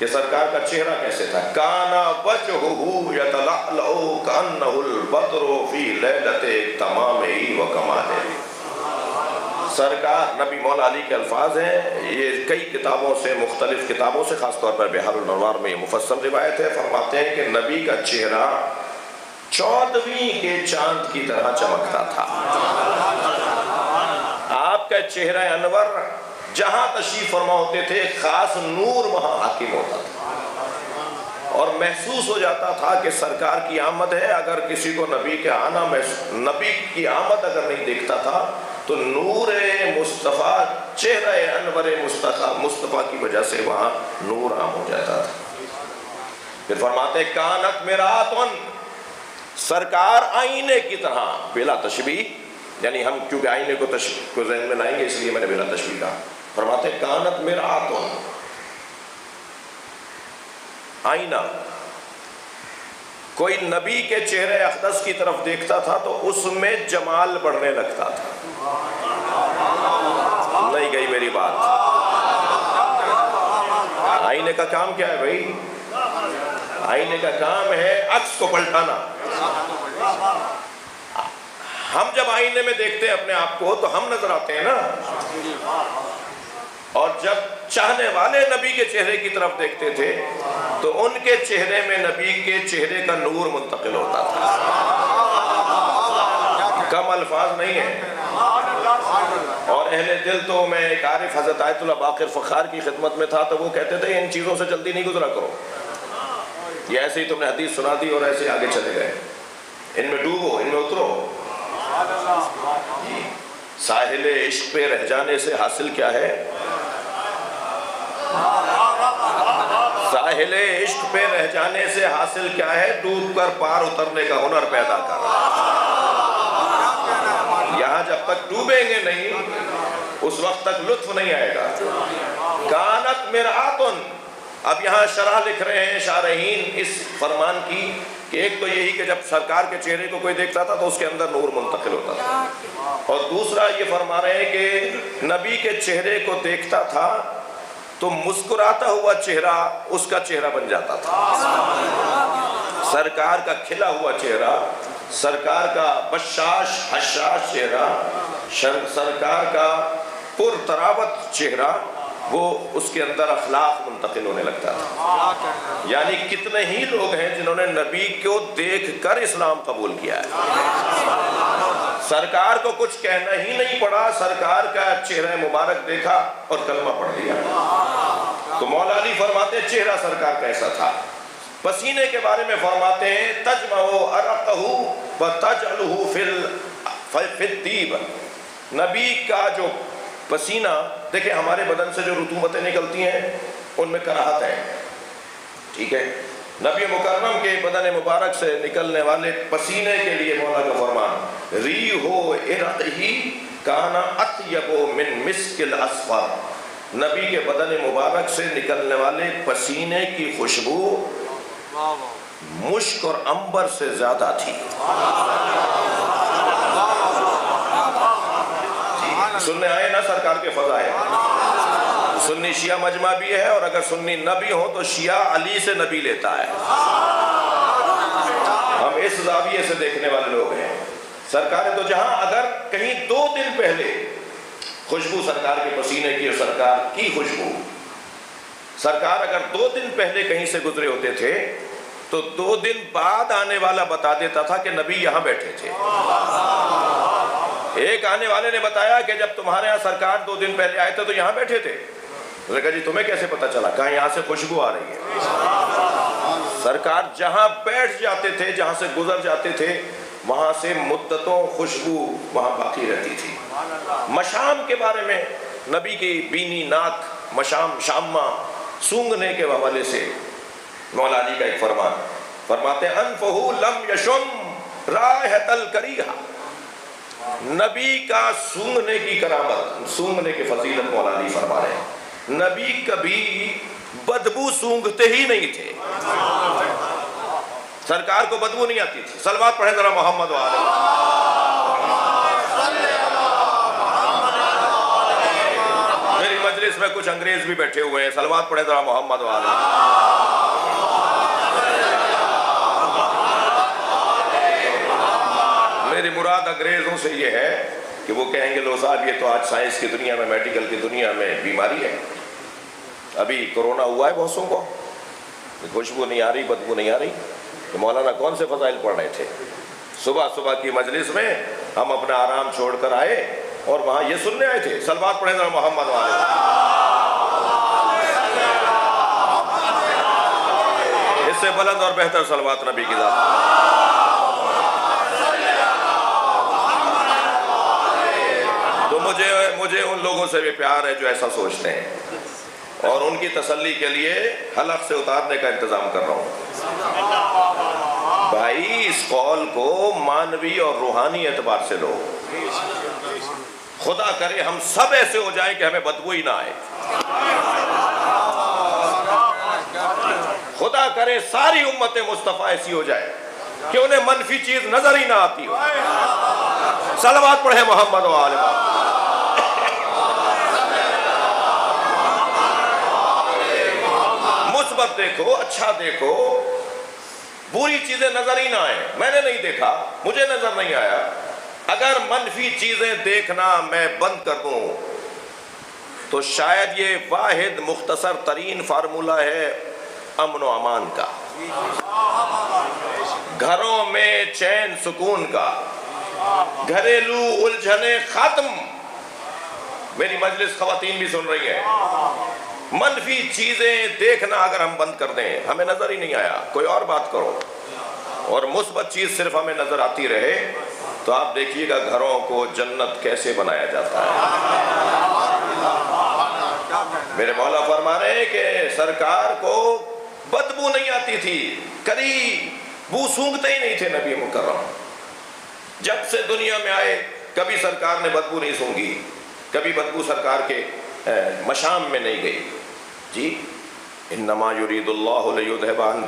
کہ سرکار کا چہرہ کیسے تھا. کانا وجہہ یتلألؤ کأنہ البدر فی لیلۃ تمامہ و کمالہ. سرکار نبی مولا علی کے الفاظ ہیں، یہ کئی کتابوں سے، مختلف کتابوں سے، خاص طور پر بحار الانوار میں یہ مفصل روایت ہے. فرماتے ہیں کہ نبی کا چہرہ 14ویں کے چاند کی طرح چمکتا تھا. آپ کا چہرہ انور جہاں تشریف فرما ہوتے تھے خاص نور وہاں حاکم ہوتا تھا، اور محسوس ہو جاتا تھا کہ سرکار کی آمد ہے. اگر کسی کو نبی کے آنا، نبی کی آمد اگر نہیں دیکھتا تھا تو نور مصطفیٰ، چہرہ انور مصطفیٰ کی وجہ سے وہاں نور عام ہو جاتا تھا. پھر فرماتے ہیں کانت مرآتن، سرکار آئینے کی طرح، بلا تشبیہ، یعنی ہم کیونکہ آئینے کو ذہن میں لائیں گے اس لیے میں نے بلا تشبیہ کہا. فرماتے ہیں کانت مرآتن، آئینہ. کوئی نبی کے چہرے اقدس کی طرف دیکھتا تھا تو اس میں جمال بڑھنے لگتا تھا. نہیں گئی میری بات. آئینے کا کام کیا ہے بھائی؟ آئینے کا کام ہے عکس کو پلٹانا. ہم جب آئینے میں دیکھتے ہیں اپنے آپ کو تو ہم نظر آتے ہیں نا، اور جب چاہنے والے نبی کے چہرے کی طرف دیکھتے تھے تو ان کے چہرے میں نبی کے چہرے کا نور منتقل ہوتا تھا. کم الفاظ نہیں ہیں. اور اہل دل تو، میں ایک عارف حضرت آیت اللہ باقر فخار کی خدمت میں تھا تو وہ کہتے تھے ان چیزوں سے جلدی نہیں گزرا کرو، یہ ایسے ہی تم نے حدیث سنا دی اور ایسے آگے چلے گئے. ان میں ڈوبو، ان میں اترو. ساحل عشق پہ رہ جانے سے حاصل کیا ہے؟ ساحل عشق پہ رہ جانے سے حاصل کیا ہے؟ ڈوب کر پار اترنے کا ہنر پیدا کر. یہاں جب تک ڈوبیں گے نہیں اس وقت تک لطف نہیں آئے گا. کانت مرآتن. اب یہاں شرح لکھ رہے ہیں شارحین اس فرمان کی کہ ایک تو یہی کہ جب سرکار کے چہرے کو کوئی دیکھتا تھا تو اس کے اندر نور منتقل ہوتا تھا، اور دوسرا یہ فرما رہے ہیں کہ نبی کے چہرے کو دیکھتا تھا تو مسکراتا ہوا چہرہ اس کا چہرہ بن جاتا تھا. سرکار کا کھلا ہوا چہرہ، سرکار کا بشاش حشاش چہرہ، سرکار کا پر تراوت چہرہ، وہ اس کے اندر اخلاق منتقل ہونے لگتا تھا. یعنی کتنے ہی لوگ ہیں جنہوں نے نبی کو دیکھ کر اسلام قبول کیا ہے. سرکار کو کچھ کہنا ہی نہیں پڑا، سرکار کا چہرہ مبارک دیکھا اور کلمہ پڑھ لیا. تو مولا علی فرماتے ہیں چہرہ سرکار کیسا تھا. پسینے کے بارے میں فرماتے ہیں تجمع عرقہ وتجعلہ فی الطیب. نبی کا جو پسینہ، دیکھیں ہمارے بدن سے جو رطوبتیں نکلتی ہیں ان میں کراہت ہے، ٹھیک ہے. نبی مکرم کے بدن مبارک سے نکلنے والے پسینے کے لیے مولا کا فرمان ریح عرقہ کان اطیب من مسک الاصفر. نبی کے بدن مبارک سے نکلنے والے پسینے کی خوشبو مشک اور عنبر سے زیادہ تھی. سننے آئے نا سرکار کے فضائل. سنی شیعہ مجمع بھی ہے، اور اگر سنی نبی ہو تو شیعہ علی سے نبی لیتا ہے. ہم اس زاویے سے دیکھنے والے لوگ ہیں. سرکار تو جہاں اگر کہیں 2 دن پہلے خوشبو سرکار کے پسینے کی اور سرکار کی خوشبو، سرکار اگر 2 دن پہلے کہیں سے گزرے ہوتے تھے تو 2 دن بعد آنے والا بتا دیتا تھا کہ نبی یہاں بیٹھے تھے. ایک آنے والے نے بتایا کہ جب تمہارے ہاں سرکار 2 دن پہلے آئے تھے تو یہاں بیٹھے تھے. اس نے کہا جی تمہیں کیسے پتا چلا؟ کہا یہاں سے خوشبو آ رہی ہے. سرکار جہاں بیٹھ جاتے تھے، جہاں سے گزر جاتے تھے، وہاں سے مدتوں خوشبو وہاں باقی رہتی تھی. مشام کے بارے میں نبی کی بینی ناک مشام، شامہ سونگھنے کے حوالے سے مولا علی کا ایک فرمان فرماتے ہیں انفہ لم یشم رائحۃ الکریہ. نبی کا سونگھنے کی کرامت، سونگھنے کی فضیلت مولا علی فرما رہے ہیں. نبی کبھی بدبو سونگھتے ہی نہیں تھے. سرکار کو بدبو نہیں آتی تھی. صلوات پڑھیں ذرا محمد وآلہ. میری مجلس میں کچھ انگریز بھی بیٹھے ہوئے ہیں. صلوات پڑھیں ذرا محمد وآلہ. مراد انگریزوں سے یہ ہے کہ وہ کہیں گے لو صاحب یہ تو آج سائنس کی دنیا میں، میڈیکل کی دنیا میں بیماری ہے. ابھی کرونا ہوا ہے بہتوں کو، خوشبو نہیں آ رہی، بدبو نہیں آ رہی. تو مولانا کون سے فضائل پڑھ رہے تھے؟ صبح صبح کی مجلس میں ہم اپنا آرام چھوڑ کر آئے اور وہاں یہ سننے آئے تھے. صلوات پڑھیں ذرا محمد والے. اس سے بلند اور بہتر صلوات نبی کی ذات. تو مجھے ان لوگوں سے بھی پیار ہے جو ایسا سوچتے ہیں، اور ان کی تسلی کے لیے حلق سے اتارنے کا انتظام کر رہا ہوں. بھائی اس قول کو مانوی اور روحانی اعتبار سے لو. خدا کرے ہم سب ایسے ہو جائیں کہ ہمیں بدبو ہی نہ آئے. خدا کرے ساری امت مصطفیٰ ایسی ہو جائے کہ انہیں منفی چیز نظر ہی نہ آتی ہو. صلوات پڑھیں محمد و آل محمد. مثبت دیکھو، اچھا دیکھو، بری چیزیں نظر ہی نہ آئیں. میں نے نہیں دیکھا، مجھے نظر نہیں آیا. اگر منفی چیزیں دیکھنا میں بند کر دوں تو شاید یہ واحد مختصر ترین فارمولہ ہے امن و امان کا، گھروں میں چین سکون کا، گھریلو الجھنیں ختم. میری مجلس خواتین بھی سن رہی ہیں. منفی چیزیں دیکھنا اگر ہم بند کر دیں، ہمیں نظر ہی نہیں آیا، کوئی اور بات کرو، اور مثبت چیز صرف ہمیں نظر آتی رہے، تو آپ دیکھیے گا گھروں کو جنت کیسے بنایا جاتا ہے. میرے مولا فرما رہے ہیں کہ سرکار کو بدبو نہیں آتی تھی، کبھی بو سونگتے ہی نہیں تھے نبی مکرم. جب سے دنیا میں آئے کبھی سرکار نے بدبو نہیں سونگی، کبھی بدبو سرکار کے مشام میں نہیں گئی. جی انما یرید اللہ لیذھب عنکم